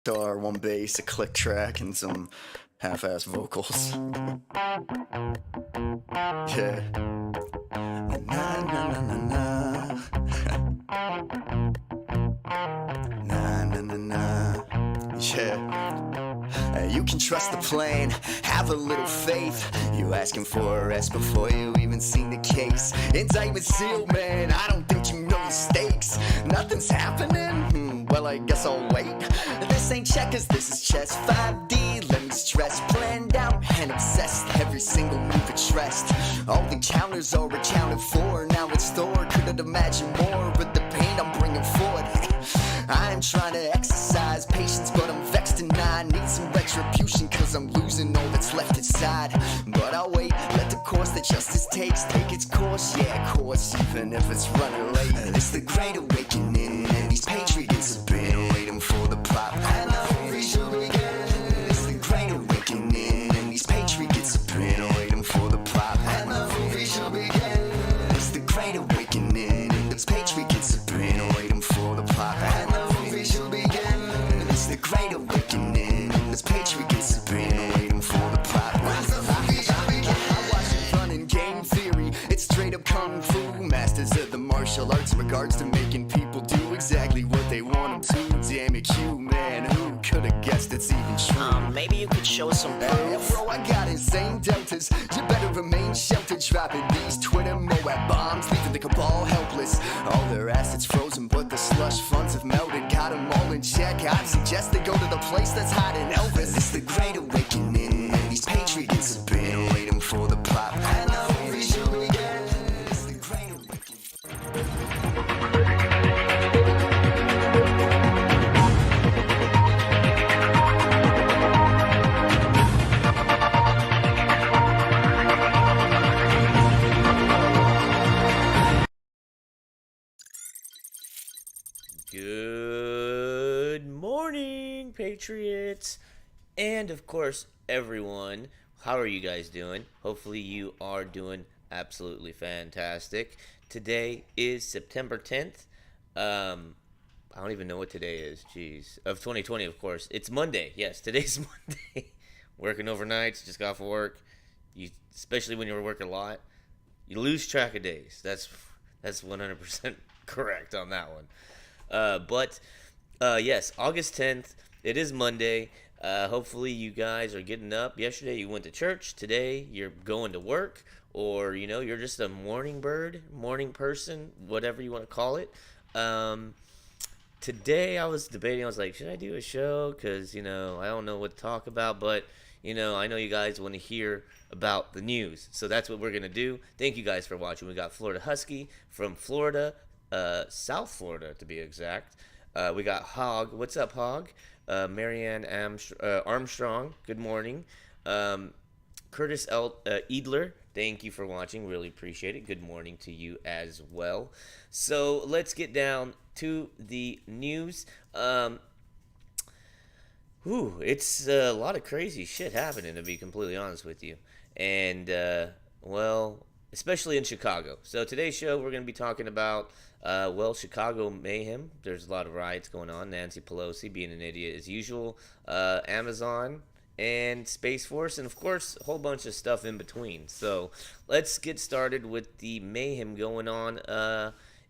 guitar, one bass, a click track, and some half-ass vocals. Yeah. Na na na na na. Na na na na. Yeah. You can trust the plan, have a little faith. You asking for arrest before you even seen the case. Indictment sealed, man, I don't think you know the stakes. Nothing's happening, well I guess I'll wait. This ain't checkers, this is chess 5D, let me stress. Planned out and obsessed, every single move addressed. All the counters are accounted for, now it's stored. Couldn't imagine more with the pain I'm bringing forward. I ain't trying to exercise patience, but I'm vexed and I need some retribution, cause I'm losing all that's left inside. But I'll wait, let the course that justice takes take its course, yeah, of course, even if it's running late. It's the great awakening, and these patriots have been waiting for the plot. And the whole shall begin. It's the great awakening, and these patriots have been waiting for the plot. And the whole shall begin. It's the great awakening, and these patriots have been waiting for the plot. And the whole shall begin. It's the great awakening, and these patriots have been waiting for the plot. I watch it run in game theory. It's straight up kung fu. Masters of the martial arts in regards to making people do exactly what they want them to. Damn it, you man, who could have guessed it's even true? Maybe you could show us some proof. Hey, bro, I got insane deltas. You better remain sheltered. Dropping these Twitter Moab bombs, leaving the cabal helpless. All their assets frozen, but the slush funds have melted. Got them all in check. I'd suggest they go to the place that's hiding Elvis. It's the great awakening, and these patriots have been waiting for the plot. And the whole shall begin. It's the great awakening. Good morning, Patriots, and of course, everyone. How are you guys doing? Hopefully, you are doing absolutely fantastic. Today is September 10th. I don't even know what today is. Jeez, of 2020, of course. It's Monday. Yes, today's Monday. Working overnights, just got off work. Especially when you're working a lot, you lose track of days. That's 100% correct on that one. But yes, August 10th, it is Monday. Hopefully you guys are getting up. Yesterday you went to church. Today you're going to work, or, you're just a morning bird, morning person, whatever you want to call it. Today I was debating, I was like, should I do a show? Because, I don't know what to talk about, but, I know you guys want to hear about the news. So that's what we're going to do. Thank you guys for watching. We got Florida Husky from Florida. South Florida, to be exact. We got Hog. What's up, Hog? Marianne Armstrong. Good morning. Curtis Edler. Thank you for watching. Really appreciate it. Good morning to you as well. So let's get down to the news. It's a lot of crazy shit happening, to be completely honest with you. And, especially in Chicago. So today's show, we're going to be talking about, Chicago Mayhem. There's a lot of riots going on. Nancy Pelosi being an idiot as usual. Amazon and Space Force. And, of course, a whole bunch of stuff in between. So let's get started with the mayhem going on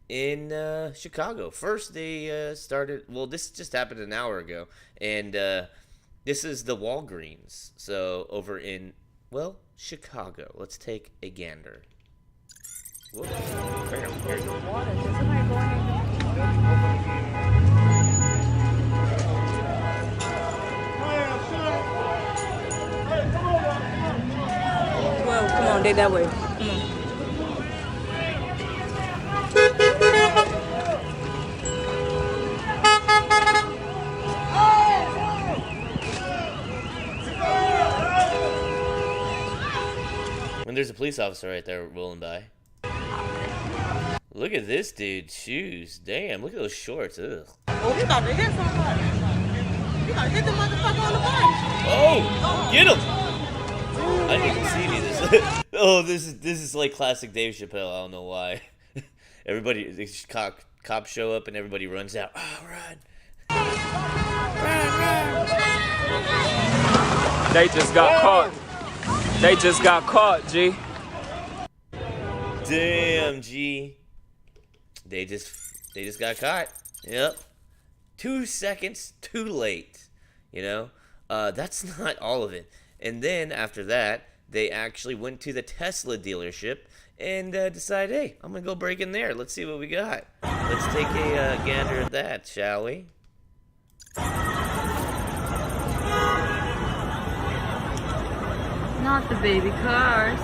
in Chicago. First, they started... Well, this just happened an hour ago. And this is the Walgreens. So over in, Chicago. Let's take a gander. Whoa. Well, come on, they that way. Come on. And there's a police officer right there rolling by. Look at this dude's shoes. Damn, look at those shorts. Ugh. Oh, he about to hit somebody. He about to hit the motherfucker on the face. Oh, get him! I didn't even see any of this. Oh, this is like classic Dave Chappelle. I don't know why. Everybody, cops show up and everybody runs out. Oh, run! They just got caught. They just got caught, G. Damn, G. They just got caught. Yep. 2 seconds too late. You know? That's not all of it. And then after that, they actually went to the Tesla dealership and decided, hey, I'm going to go break in there. Let's see what we got. Let's take a gander at that, shall we? Not the baby cars.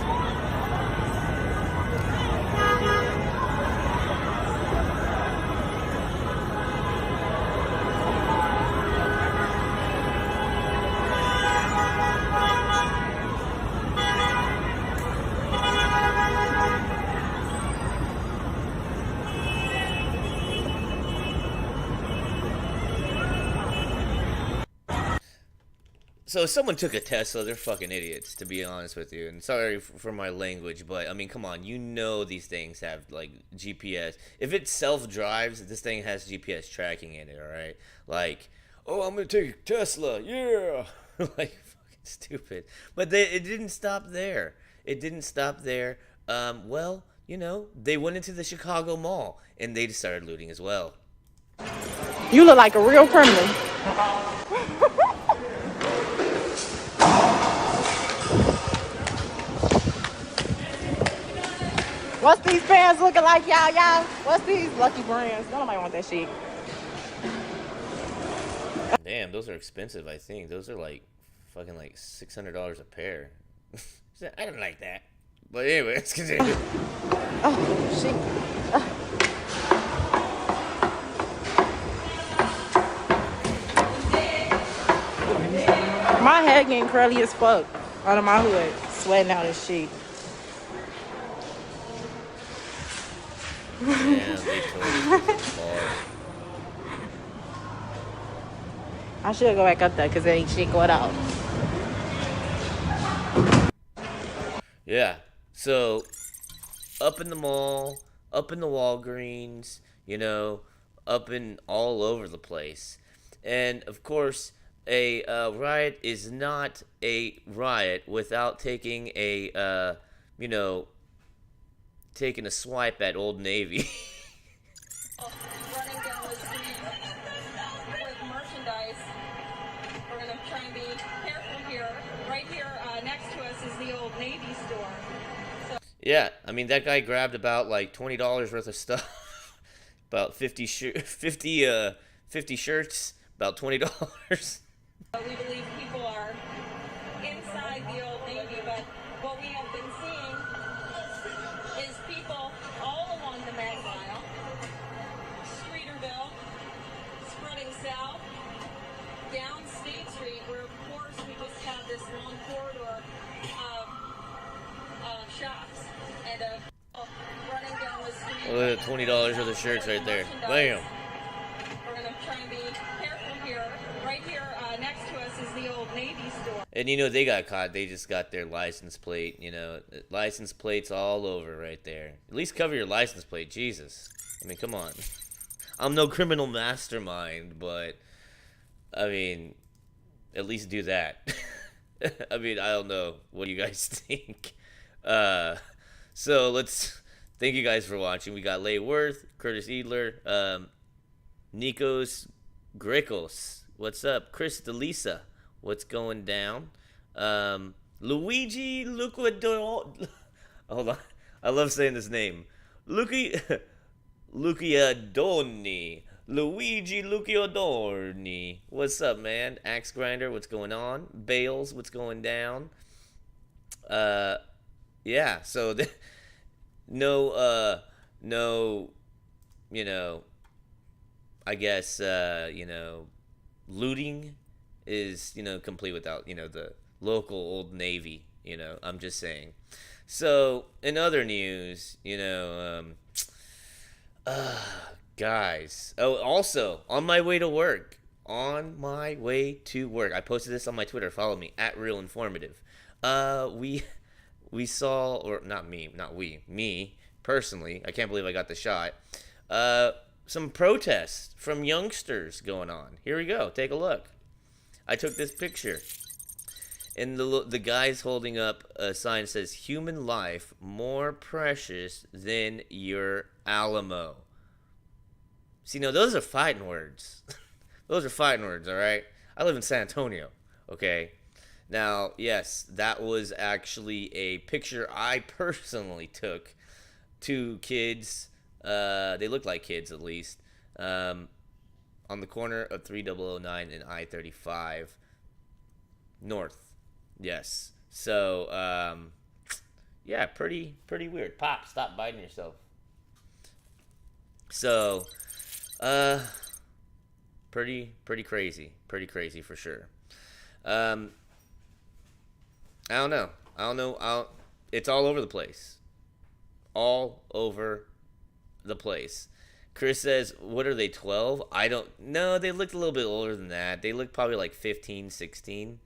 So if someone took a Tesla, they're fucking idiots, to be honest with you. And sorry for my language, but I mean, come on, you know these things have like GPS. If it self-drives, this thing has GPS tracking in it, all right? Like, oh, I'm gonna take a Tesla, yeah, like fucking stupid. But it didn't stop there. It didn't stop there. Well, you know, they went into the Chicago Mall and they just started looting as well. You look like a real criminal. What's these pants looking like, y'all? What's these Lucky Brands? Nobody want that shit. Damn, those are expensive. I think those are like fucking like $600 a pair. I don't like that. But anyway, let's continue. Oh, shit. My head getting curly as fuck out of my hood, sweating out this shit. Damn, they totally took the ball. I should go back up there because there ain't shit going out. Yeah, so up in the mall, up in the Walgreens, you know, up in all over the place. And of course, a riot is not a riot without taking a, you know, taking a swipe at Old Navy. Running down the street with merchandise. We're going to try and be careful here. Right here next to us is the Old Navy store. So Yeah, I mean, that guy grabbed about like $20 worth of stuff. About 50 shirts, about $20. we believe people are inside the Old Navy, but what we have been seeing is people all along the Mag Mile, Streeterville, spreading south, down State Street, where of course we just have this long corridor of shops and running down the street. Look at $20 worth of shirts right there. Bam. We're going to try and be careful here. Right here next to us is the Old Navy store. And you know, they got caught. They just got their license plate, you know, license plates all over right there. At least cover your license plate, Jesus. I mean, come on. I'm no criminal mastermind, but I mean, at least do that. I mean, I don't know. What do you guys think? So let's thank you guys for watching. We got Leigh Worth, Curtis Edler, Nikos Gricos. What's up? Chris DeLisa. What's going down? Luigi Luciadoni. Hold on. I love saying this name. Luciadoni. Luigi Luciadoni. What's up, man? Axe Grinder. What's going on? Bales. What's going down? Yeah. So, no, you know, I guess, you know, looting is, you know, complete without, you know, the local Old Navy, you know, I'm just saying. So, in other news, you know, guys, oh, also, on my way to work, I posted this on my Twitter, follow me, @RealInformative, we saw, or not me, personally, I can't believe I got the shot, some protests from youngsters going on. Here we go. Take a look. I took this picture. And the guy's holding up a sign that says, "Human life more precious than your Alamo." See, no, those are fighting words. Those are fighting words, all right? I live in San Antonio, okay? Now, yes, that was actually a picture I personally took to kids. They look like kids, at least. On the corner of 3009 and I-35 North. Yes. So, yeah, pretty weird. Pop, stop biting yourself. So, pretty crazy. Pretty crazy for sure. I don't know. It's all over the place. All over the place. Chris says, what are they, 12? I don't know. They looked a little bit older than that. They looked probably like 15, 16.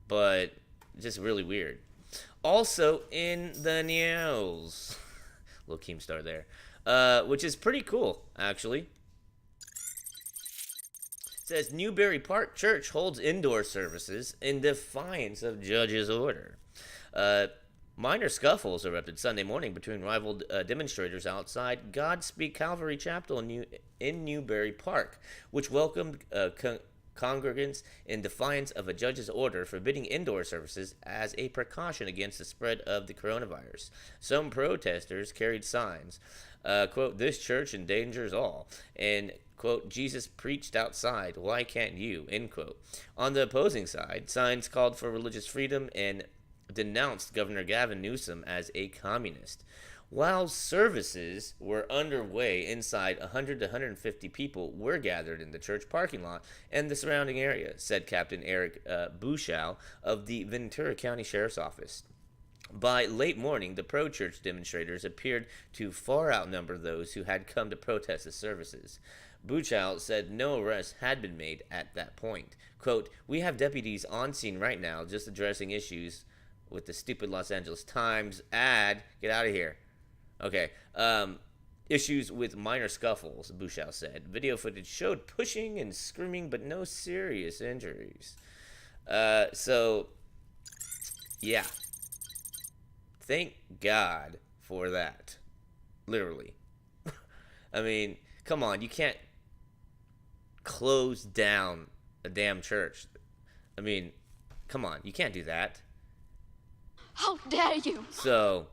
But just really weird. Also in the news, little Keemstar there, which is pretty cool, actually. It says Newberry Park Church holds indoor services in defiance of judge's order. Minor scuffles erupted Sunday morning between rival demonstrators outside Godspeed Calvary Chapel in Newberry Park, which welcomed congregants in defiance of a judge's order forbidding indoor services as a precaution against the spread of the coronavirus. Some protesters carried signs, quote, "This church endangers all," and, quote, "Jesus preached outside, why can't you," end quote. On the opposing side, signs called for religious freedom and denounced Governor Gavin Newsom as a communist. While services were underway inside, 100 to 150 people were gathered in the church parking lot and the surrounding area, said Captain Eric Buschow of the Ventura County Sheriff's Office. By late morning, the pro-church demonstrators appeared to far outnumber those who had come to protest the services. Buchow said no arrests had been made at that point. Quote, "We have deputies on scene right now just addressing issues with the stupid Los Angeles Times ad." Get out of here. Okay. Issues with minor scuffles, Buschow said. Video footage showed pushing and screaming, but no serious injuries. So, yeah. Thank God for that. Literally. I mean, come on. You can't close down a damn church. I mean, come on. You can't do that. How dare you? So,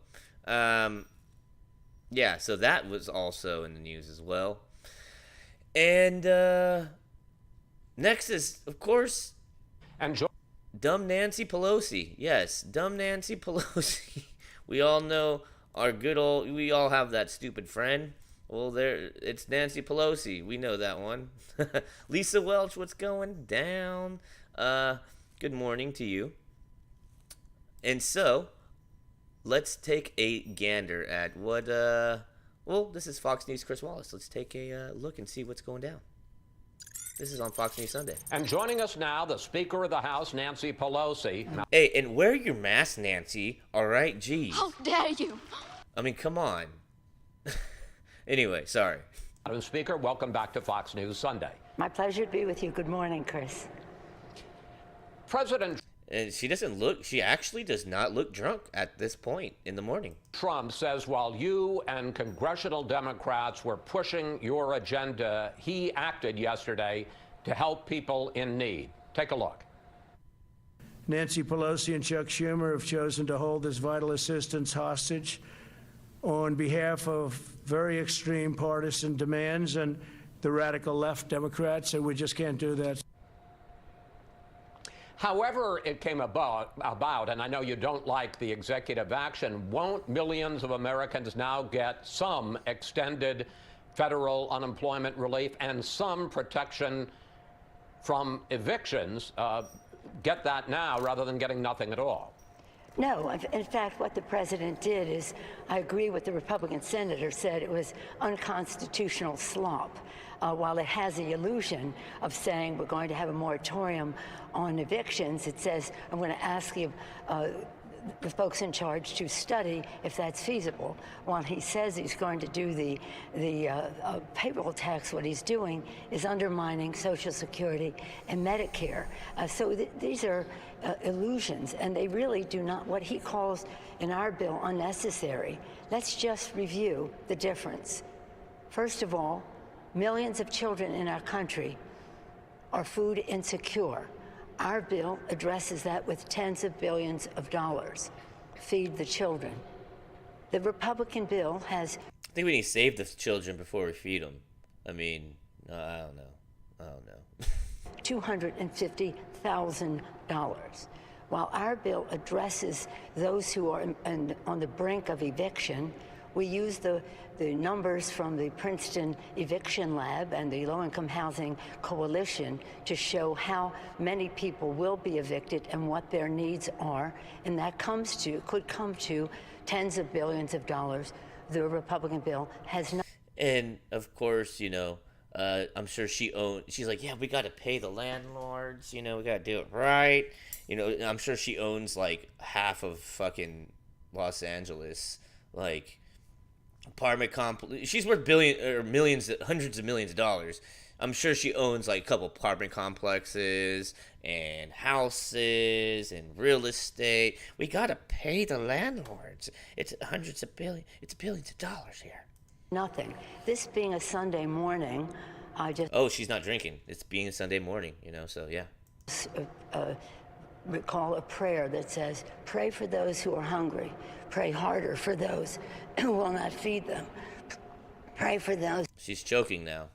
yeah, so that was also in the news as well. And next is, of course, dumb Nancy Pelosi. Yes, dumb Nancy Pelosi. We all know we all have that stupid friend. Well, it's Nancy Pelosi. We know that one. Lisa Welch, what's going down? Good morning to you. And so, let's take a gander at what, well, this is Fox News' Chris Wallace. Let's take a look and see what's going down. This is on Fox News Sunday. And joining us now, the Speaker of the House, Nancy Pelosi. Hey, and wear your mask, Nancy. All right, geez. How dare you? I mean, come on. Anyway, sorry. Madam Speaker, welcome back to Fox News Sunday. My pleasure to be with you. Good morning, Chris. President And she actually does not look drunk at this point in the morning. Trump says while you and congressional Democrats were pushing your agenda, he acted yesterday to help people in need. Take a look. Nancy Pelosi and Chuck Schumer have chosen to hold this vital assistance hostage on behalf of very extreme partisan demands and the radical left Democrats, and we just can't do that. However it came about, and I know you don't like the executive action, won't millions of Americans now get some extended federal unemployment relief and some protection from evictions? Get that now rather than getting nothing at all. No, in fact, what the president did is, I agree with the Republican senator said, it was unconstitutional slop. While it has the illusion of saying we're going to have a moratorium on evictions, it says, I'm going to ask you the folks in charge to study if that's feasible. While he says he's going to do the payroll tax, what he's doing is undermining Social Security and Medicare. These are illusions, and they really do not, what he calls in our bill unnecessary. Let's just review the difference. First of all, millions of children in our country are food insecure. Our bill addresses that with tens of billions of dollars. Feed the children. The Republican bill has... I think we need to save the children before we feed them. I mean, I don't know. $250,000. While our bill addresses those who are on the brink of eviction, we use the numbers from the Princeton Eviction Lab and the Low-Income Housing Coalition to show how many people will be evicted and what their needs are, and that could come to tens of billions of dollars. The Republican bill has not. And of course, I'm sure she's like, yeah, we got to pay the landlords, we got to do it right. I'm sure she owns like half of fucking Los Angeles, like apartment complex. She's worth millions, hundreds of millions of dollars. I'm sure she owns like a couple apartment complexes and houses and real estate. We got to pay the landlords. It's hundreds of billions. It's billions of dollars here. Nothing. This being a Sunday morning, I just... Oh, she's not drinking. It's being a Sunday morning, so yeah. Recall a prayer that says, pray for those who are hungry. Pray harder for those who will not feed them. Pray for those... She's choking now.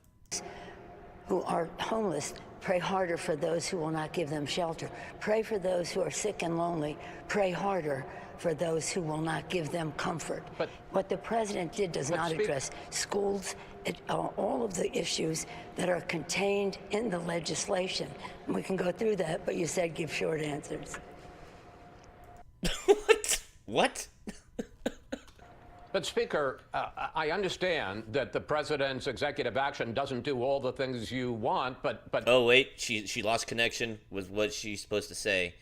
...who are homeless. Pray harder for those who will not give them shelter. Pray for those who are sick and lonely. Pray harder for those who will not give them comfort. But what the president did does not address schools, all of the issues that are contained in the legislation. We can go through that, but you said give short answers. What? But Speaker, I understand that the president's executive action doesn't do all the things you want, but... Oh, wait, she lost connection with what she's supposed to say.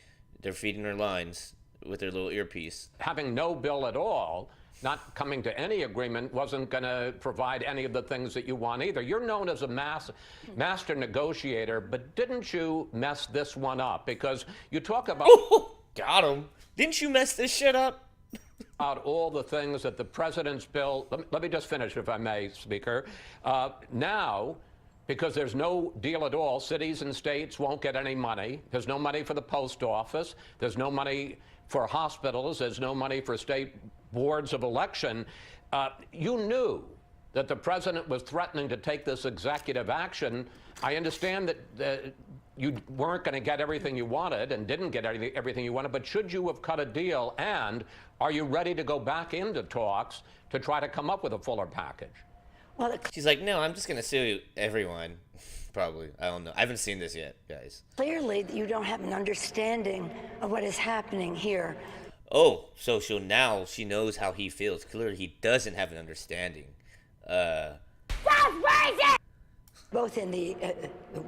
They're feeding her lines with their little earpiece. Having no bill at all, not coming to any agreement, wasn't going to provide any of the things that you want either. You're known as a master negotiator, but didn't you mess this one up? Because you talk about... Oh, got him. Didn't you mess this shit up? About all the things that the president's bill... Let me just finish, if I may, Speaker. Now, because there's no deal at all, cities and states won't get any money. There's no money for the post office. There's no money for hospitals. There's no money for state boards of election. You knew that the president was threatening to take this executive action. I understand that you weren't going to get everything you wanted and didn't get everything you wanted, but should you have cut a deal? And are you ready to go back into talks to try to come up with a fuller package? Well, she's like, no, I'm just going to sue everyone. Probably. I don't know. I haven't seen this yet, guys. Clearly, you don't have an understanding of what is happening here. Oh, so she knows how he feels. Clearly, he doesn't have an understanding. That's crazy! Both in the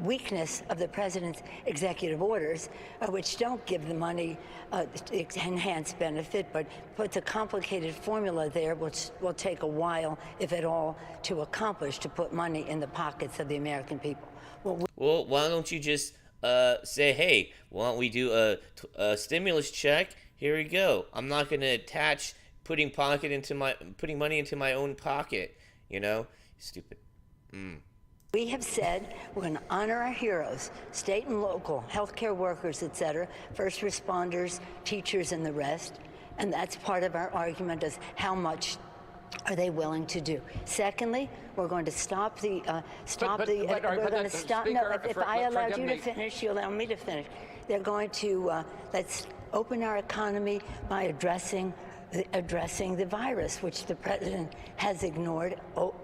weakness of the president's executive orders, which don't give the money enhanced benefit, but puts a complicated formula there, which will take a while, if at all, to accomplish, to put money in the pockets of the American people. Well, why don't you just say, hey, why don't we do a stimulus check? Here we go. I'm not going to attach putting money into my own pocket. Stupid. We have said we're going to honor our heroes, state and local, healthcare workers, etc., first responders, teachers, and the rest. And that's part of our argument is how much are they willing to do. Secondly, we're going to stop the, If I allowed you to finish, you allow me to finish. They're going to, let's open our economy by addressing the virus, which the president has ignored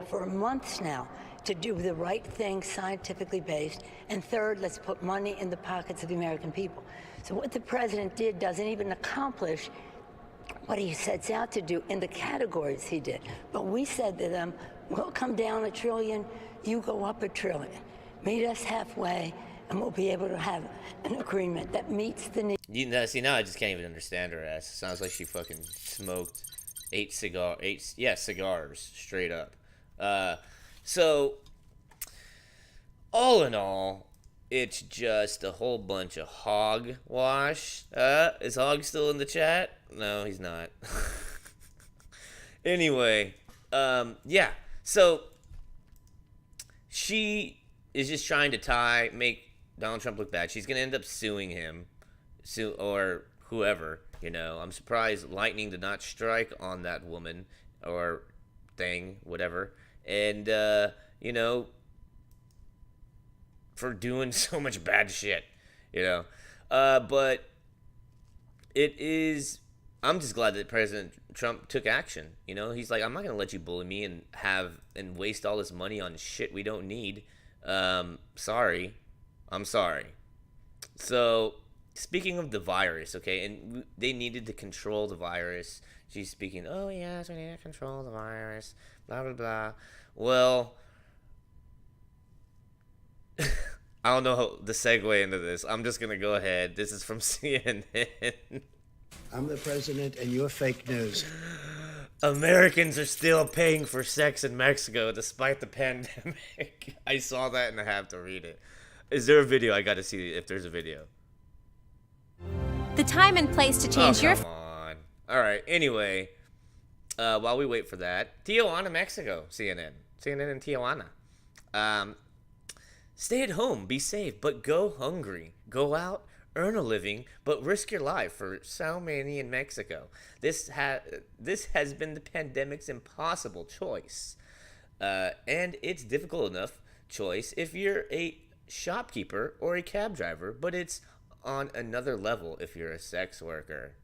for months now, to do the right thing, scientifically based. And third, let's put money in the pockets of the American people. So what the president did doesn't even accomplish what he sets out to do in the categories he did. But we said to them, we'll come down $1 trillion, you go up $1 trillion. Meet us halfway, and we'll be able to have an agreement that meets the needs. You know, see, now I just can't even understand her ass. It sounds like she fucking smoked cigars straight up. So all in all, it's just a whole bunch of hogwash. Is Hog still in the chat? No, he's not. Anyway, yeah. So she is just trying to make Donald Trump look bad. She's gonna end up suing him, or whoever. You know, I'm surprised lightning did not strike on that woman or thing, whatever. And you know, for doing so much bad shit, you know. But it is. I'm just glad that President Trump took action. You know, he's like, I'm not gonna let you bully me and waste all this money on shit we don't need. Sorry, I'm sorry. So, speaking of the virus, okay, and they needed to control the virus. She's speaking, oh yes, we need to control the virus, blah blah blah. Well, I don't know the segue into this. I'm just gonna go ahead. This is from CNN. I'm the president, and you're fake news. Americans are still paying for sex in Mexico despite the pandemic. I saw that and I have to read it. Is there a video? I got to see if there's a video. The time and place to change your... Come on. All right. Anyway, while we wait for that, Tijuana, Mexico. CNN in Tijuana. Stay at home, be safe, but go hungry. Go out, earn a living, but risk your life for so many in Mexico. This has been the pandemic's impossible choice. And it's difficult enough choice if you're a shopkeeper or a cab driver, but it's on another level if you're a sex worker.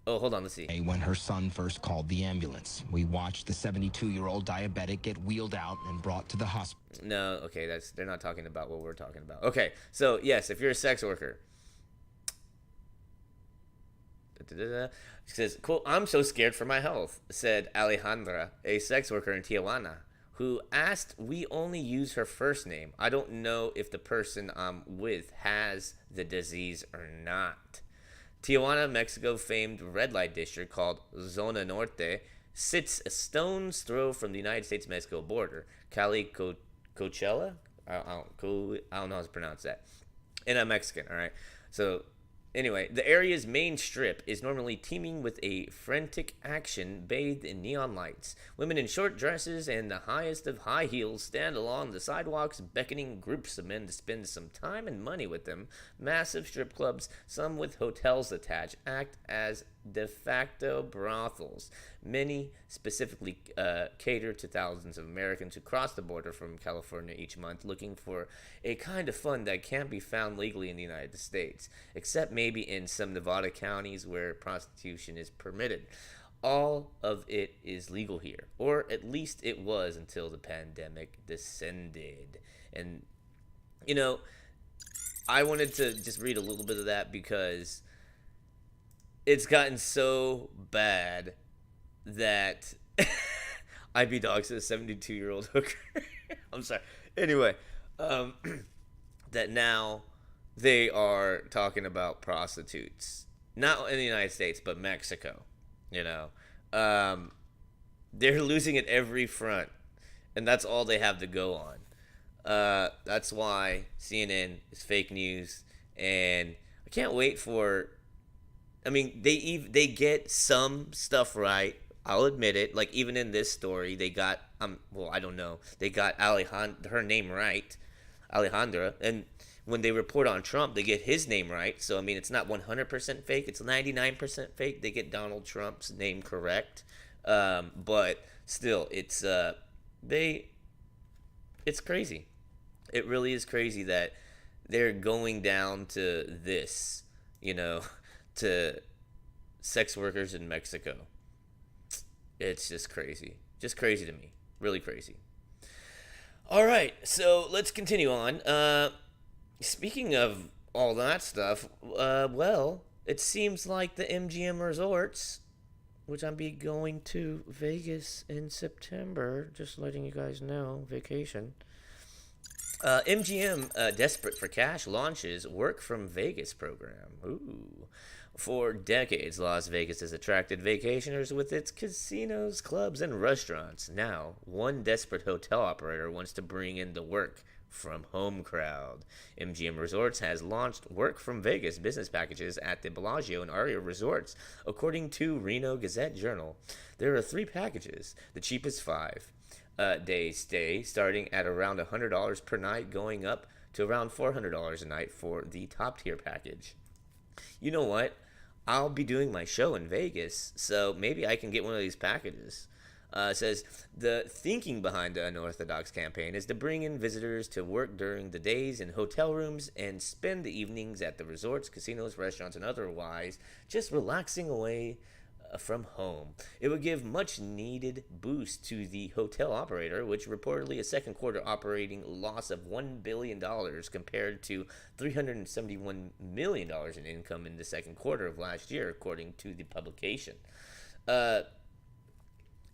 Oh, hold on, let's see. When her son first called the ambulance, we watched the 72-year-old diabetic get wheeled out and brought to the hospital. No, okay, they're not talking about what we're talking about. Okay, so yes, if you're a sex worker. It says, quote, I'm so scared for my health, said Alejandra, a sex worker in Tijuana, who asked we only use her first name. I don't know if the person I'm with has the disease or not. Tijuana, Mexico famed red light district called Zona Norte sits a stone's throw from the United States-Mexico border. Coachella? I don't know how to pronounce that. And I'm Mexican, all right? So, anyway, the area's main strip is normally teeming with a frantic action bathed in neon lights. Women in short dresses and the highest of high heels stand along the sidewalks, beckoning groups of men to spend some time and money with them. Massive strip clubs, some with hotels attached, act as de facto brothels. Many specifically cater to thousands of Americans who cross the border from California each month looking for a kind of fun that can't be found legally in the United States, except maybe in some Nevada counties where prostitution is permitted. All of it is legal here, or at least it was until the pandemic descended. And, you know, I wanted to just read a little bit of that because it's gotten so bad that IB Dog says 72-year-old hooker. I'm sorry. Anyway, that now they are talking about prostitutes. Not in the United States, but Mexico. You know. They're losing at every front. And that's all they have to go on. That's why CNN is fake news. And I can't wait for... I mean, they get some stuff right. I'll admit it. Like, even in this story, they got, well, I don't know. They got her name right, Alejandra. And when they report on Trump, they get his name right. So, I mean, it's not 100% fake. It's 99% fake. They get Donald Trump's name correct. But still, it's crazy. It really is crazy that they're going down to this, you know, to sex workers in Mexico. It's just crazy. Just crazy to me. Really crazy. All right, so let's continue on. Speaking of all that stuff, well, it seems like the MGM Resorts, which I'll be going to Vegas in September, just letting you guys know, vacation. MGM, desperate for cash, launches Work from Vegas program. Ooh. For decades, Las Vegas has attracted vacationers with its casinos, clubs, and restaurants. Now, one desperate hotel operator wants to bring in the work from home crowd. MGM Resorts has launched Work from Vegas business packages at the Bellagio and Aria Resorts. According to Reno Gazette-Journal, there are 3 packages, the cheapest 5 day stay, starting at around $100 per night, going up to around $400 a night for the top-tier package. You know what? I'll be doing my show in Vegas, so maybe I can get one of these packages. It says, the thinking behind the unorthodox campaign is to bring in visitors to work during the days in hotel rooms and spend the evenings at the resorts, casinos, restaurants, and otherwise just relaxing away from home. It would give much needed boost to the hotel operator, which reportedly a second quarter operating loss of $1 billion compared to $371 million in income in the second quarter of last year, according to the publication. And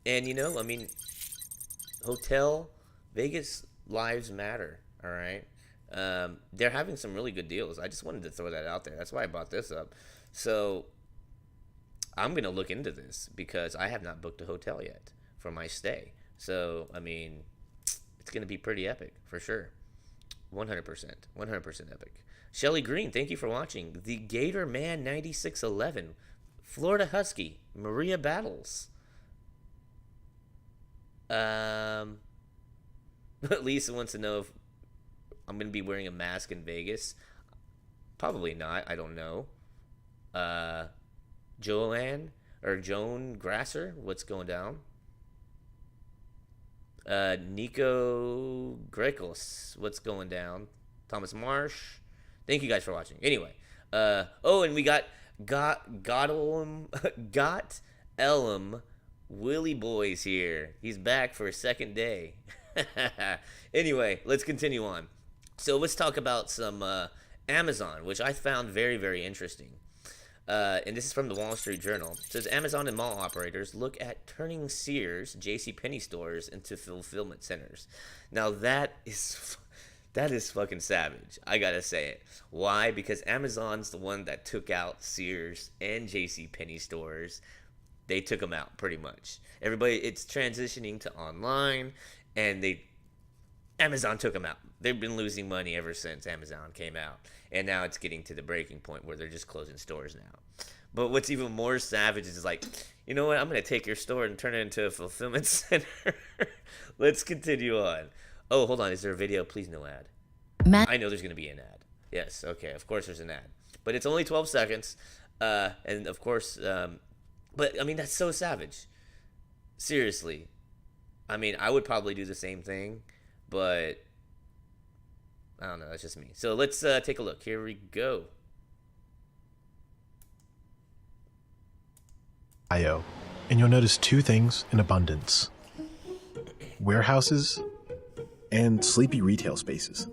you know, I mean, hotel Vegas lives matter. All right. They're having some really good deals. I just wanted to throw that out there. That's why I brought this up. So I'm going to look into this because I have not booked a hotel yet for my stay. So, I mean, it's going to be pretty epic for sure. 100%. 100% epic. Shelly Green, thank you for watching. The Gator Man 9611. Florida Husky. Maria Battles. Lisa wants to know if I'm going to be wearing a mask in Vegas. Probably not. I don't know. Joan Grasser, what's going down? Nico Grekos, what's going down? Thomas Marsh, thank you guys for watching. Anyway, and we got Ellum Willie Boys here. He's back for a second day. Anyway, let's continue on. So let's talk about some Amazon, which I found very, very interesting. And this is from the Wall Street Journal. It says Amazon and mall operators look at turning Sears, JCPenney stores into fulfillment centers. Now that is fucking savage. I gotta say it. Why? Because Amazon's the one that took out Sears and JCPenney stores. They took them out pretty much. Everybody, it's transitioning to online, and Amazon took them out. They've been losing money ever since Amazon came out. And now it's getting to the breaking point where they're just closing stores now. But what's even more savage is like, you know what? I'm going to take your store and turn it into a fulfillment center. Let's continue on. Oh, hold on. Is there a video? Please no ad. I know there's going to be an ad. Yes. Okay. Of course there's an ad. But it's only 12 seconds. And of course, but I mean, that's so savage. Seriously. I mean, I would probably do the same thing, but I don't know. That's just me. So let's take a look. Here we go. And you'll notice 2 things in abundance: warehouses and sleepy retail spaces.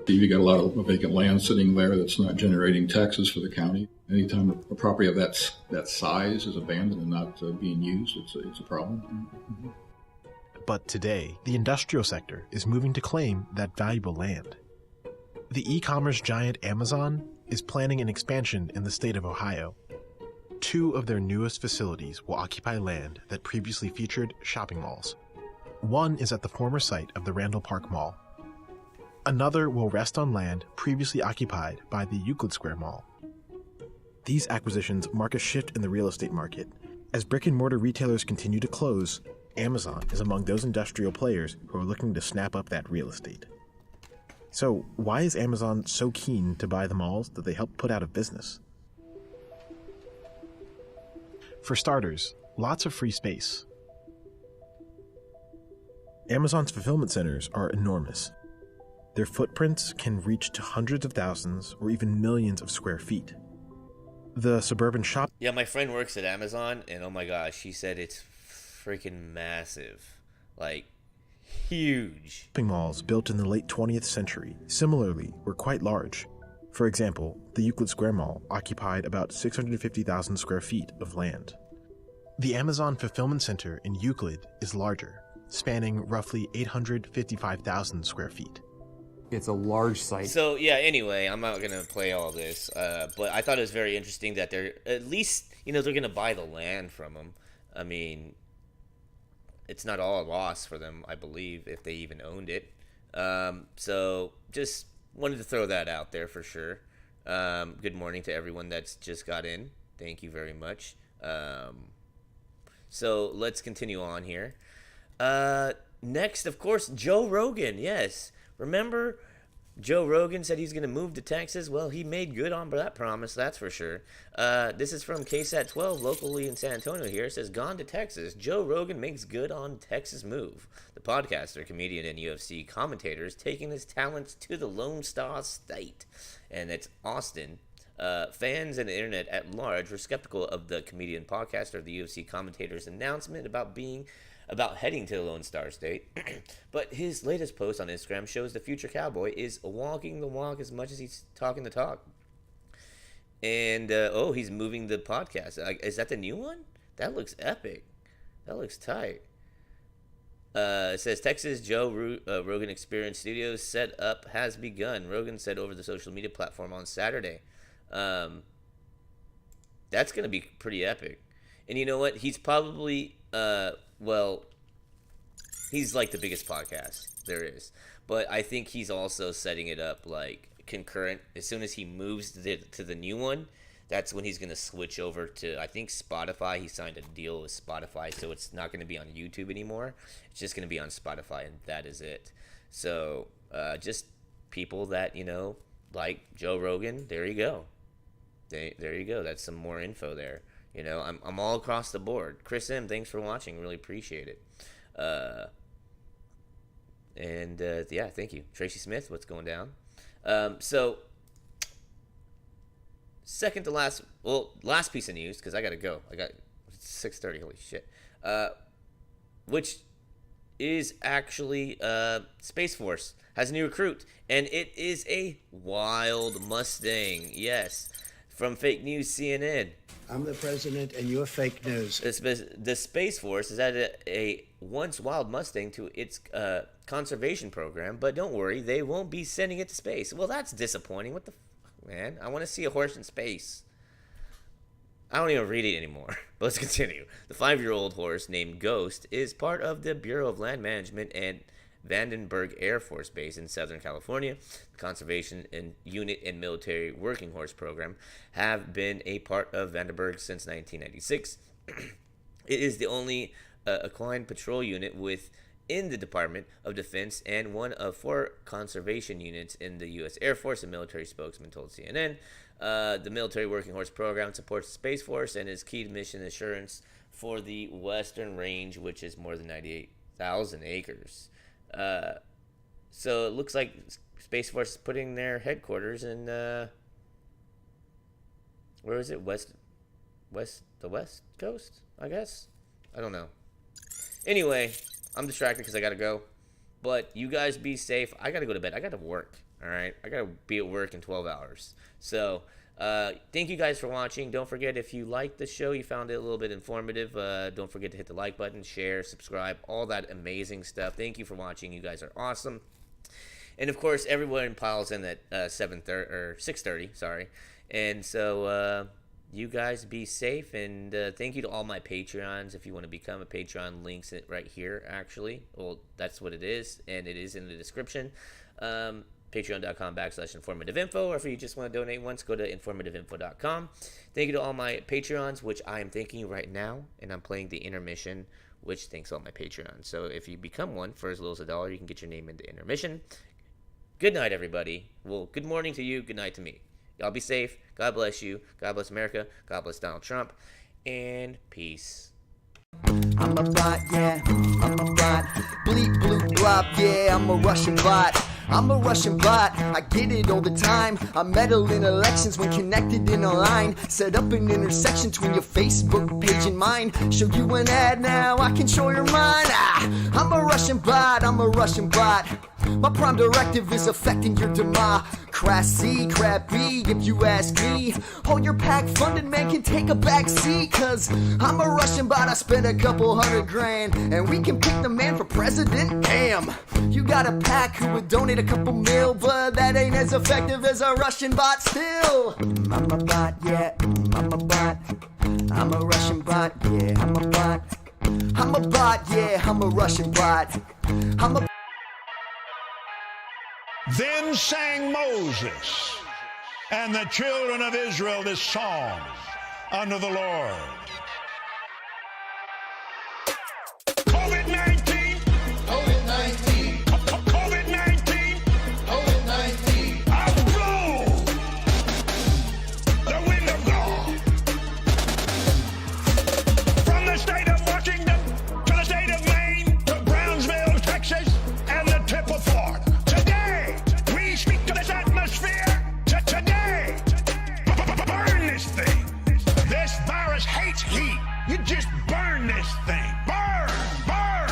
You got a lot of vacant land sitting there that's not generating taxes for the county. Anytime a property of that size is abandoned and not being used, it's a problem. Mm-hmm. But today, the industrial sector is moving to claim that valuable land. The e-commerce giant Amazon is planning an expansion in the state of Ohio. 2 of their newest facilities will occupy land that previously featured shopping malls. One is at the former site of the Randall Park Mall. Another will rest on land previously occupied by the Euclid Square Mall. These acquisitions mark a shift in the real estate market. As brick-and-mortar retailers continue to close, Amazon is among those industrial players who are looking to snap up that real estate. So, why is Amazon so keen to buy the malls that they help put out of business? For starters, lots of free space. Amazon's fulfillment centers are enormous. Their footprints can reach to hundreds of thousands or even millions of square feet. The suburban shop... Yeah, my friend works at Amazon, and oh my gosh, she said it's freaking massive. Like, huge. Shopping malls built in the late 20th century similarly were quite large. For example, the Euclid Square Mall occupied about 650,000 square feet of land. The Amazon Fulfillment Center in Euclid is larger, spanning roughly 855,000 square feet. It's a large site. So, yeah, anyway, I'm not going to play all this, but I thought it was very interesting that they're, at least, they're going to buy the land from them. I mean, it's not all a loss for them, I believe, if they even owned it. So, just wanted to throw that out there for sure. Good morning to everyone that's just got in. Thank you very much. So, let's continue on here. Next, of course, Joe Rogan, yes. Remember, Joe Rogan said he's going to move to Texas? Well, he made good on that promise, that's for sure. This is from KSAT 12, locally in San Antonio here. It says, gone to Texas. Joe Rogan makes good on Texas move. The podcaster, comedian, and UFC commentator is taking his talents to the Lone Star State. And it's Austin. Fans and the internet at large were skeptical of the comedian, podcaster, the UFC commentator's announcement about heading to the Lone Star State. But his latest post on Instagram shows the future cowboy is walking the walk as much as he's talking the talk. And, he's moving the podcast. Is that the new one? That looks epic. That looks tight. It says, Texas Joe Rogan Experience Studios setup has begun. Rogan said over the social media platform on Saturday. That's going to be pretty epic. And you know what? He's probably... he's like the biggest podcast there is. But I think he's also setting it up like concurrent. As soon as he moves to the new one, that's when he's going to switch over to, I think, Spotify. He signed a deal with Spotify, so it's not going to be on YouTube anymore. It's just going to be on Spotify, and that is it. So just people that, like Joe Rogan, there you go. There you go. That's some more info there. I'm all across the board. Chris M, thanks for watching. Really appreciate it. Thank you. Tracy Smith, what's going down? So, second to last piece of news, because I got to go. It's 6:30, holy shit. Which is actually Space Force has a new recruit, and it is a wild Mustang. Yes. From Fake News CNN. I'm the president, and you're fake news. The Space Force has added a once wild Mustang to its conservation program, but don't worry, they won't be sending it to space. Well, that's disappointing. What the fuck, man? I want to see a horse in space. I don't even read it anymore. But let's continue. The 5-year-old horse named Ghost is part of the Bureau of Land Management and Vandenberg Air Force Base in Southern California. The Conservation Unit and Military Working Horse Program have been a part of Vandenberg since 1996. It is the only equine patrol unit within the Department of Defense and one of 4 conservation units in the U.S. Air Force, a military spokesman told CNN. The Military Working Horse Program supports the Space Force and is key to mission assurance for the Western Range, which is more than 98,000 acres. So it looks like Space Force is putting their headquarters in, where is it? The West Coast, I guess? I don't know. Anyway, I'm distracted because I gotta go. But you guys be safe. I gotta go to bed. I gotta work, alright? I gotta be at work in 12 hours. So, thank you guys for watching. Don't forget, if you liked the show, you found it a little bit informative, don't forget to hit the like button, share, subscribe, all that amazing stuff. Thank you for watching. You guys are awesome. And of course, everyone piles in at 6:30, sorry. And so you guys be safe, and thank you to all my Patreons. If you want to become a Patreon, links it right here, actually. Well, that's what it is, and it is in the description. Patreon.com/informativeinfo, or if you just want to donate once, go to informativeinfo.com. Thank you to all my Patreons, which I am thanking right now, and I'm playing the intermission, which thanks all my Patreons. So if you become one for as little as $1, you can get your name in the intermission. Good night, everybody. Well, good morning to you, good night to me. Y'all be safe. God bless you. God bless America. God bless Donald Trump. And peace. I'm a bot, yeah, I'm a bot. Bleep, bloop, blop, yeah, I'm a Russian bot. I'm a Russian bot, I get it all the time. I meddle in elections when connected in a line. Set up an intersection between your Facebook page and mine. Show you an ad now, I control your mind. I'm a Russian bot, I'm a Russian bot. My prime directive is affecting your demise. classy, crappy, if you ask me. All your pack funded man can take a back seat, cause I'm a Russian bot, I spent a couple $100,000, and we can pick the man for president, damn. You got a pack who would donate a couple mil, but that ain't as effective as a Russian bot still. I'm a bot, yeah, I'm a bot. I'm a Russian bot, yeah, I'm a bot. I'm a bot, yeah, I'm a Russian bot. I'm a... Then sang Moses and the children of Israel this song unto the Lord. COVID-19, COVID-19, COVID-19, COVID-19. I blow the wind of God from the state of Washington to the state of Maine to Brownsville, Texas, and the tip of Florida. Speak to this atmosphere today. Burn this thing. This virus hates heat. You just burn this thing. Burn, burn.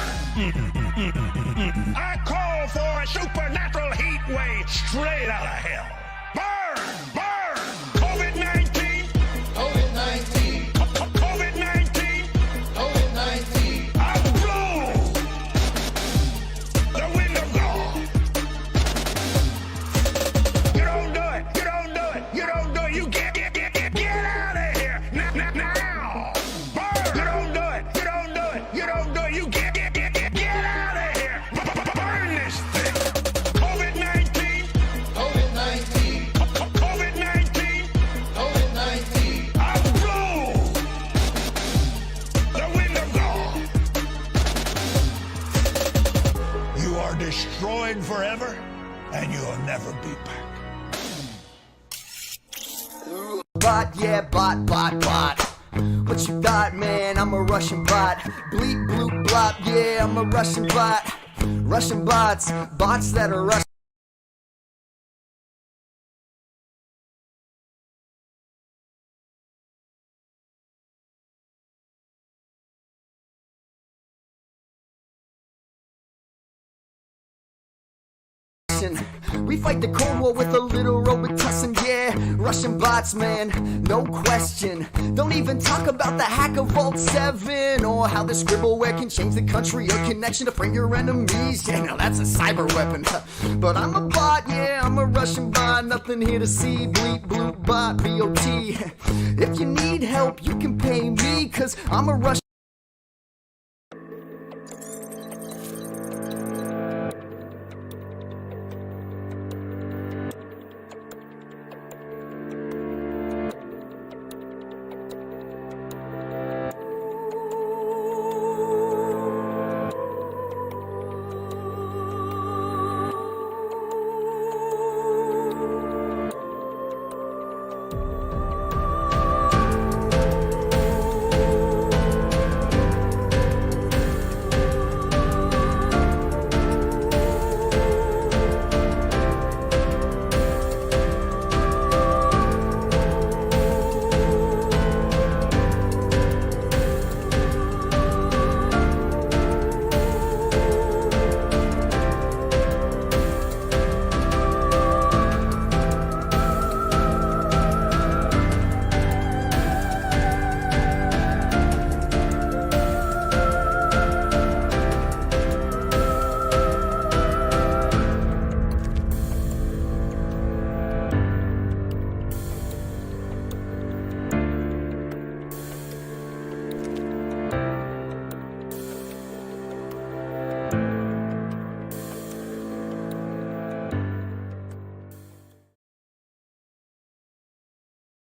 I call for a supernatural heat wave straight out of hell. Burn, burn. COVID-19, COVID-19, COVID-19, COVID-19. I blow the wind of God. You don't do it. You don't do it. You don't do it. You get out of here now. Burn. You don't do it. You don't do it. You don't do it. You get out of here. Burn this thing. COVID-19. COVID-19. COVID-19. COVID-19. I blow the wind of God. You are destroyed forever, and you'll never be back. Bot, yeah, bot, bot, bot. What you got, man? I'm a Russian bot. Bleep, bloop, blop, yeah, I'm a Russian bot. Russian bots, bots that are Russian. We fight the Cold War with a little Robitussin, yeah. Russian bots, man, no question. Don't even talk about the hack of Vault 7 or how the scribbleware can change the country or connection to frame your enemies. Yeah, now that's a cyber weapon. But I'm a bot, yeah, I'm a Russian bot. Nothing here to see, bleep, bloop, bot, B-O-T. If you need help, you can pay me, cause I'm a Russian